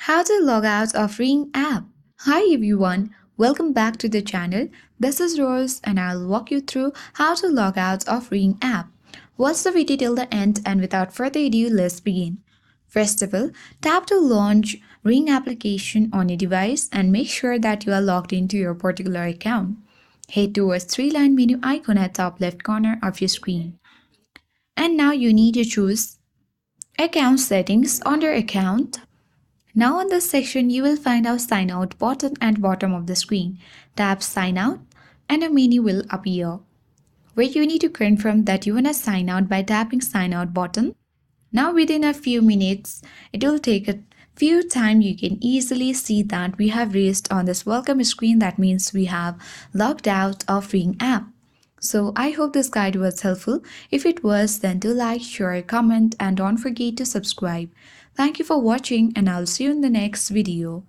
How to log out of Ring app. Hi everyone, welcome back to the channel. This is Rose and I'll walk you through how to log out of Ring app. Watch the video till the end and without further ado, let's begin. First of all, tap to launch Ring application on your device and make sure that you are logged into your particular account. Head towards three-line menu icon at top left corner of your screen. And now you need to choose Account Settings. Under Account, now on this section, you will find our sign out button at bottom of the screen. Tap sign out and a menu will appear where you need to confirm that you want to sign out by tapping sign out button. Now within a few minutes, it will take a few time. You can easily see that we have reached on this welcome screen. That means we have logged out of Ring app. So I hope this guide was helpful. If it was, then do like, share, comment and don't forget to subscribe. Thank you for watching and I'll see you in the next video.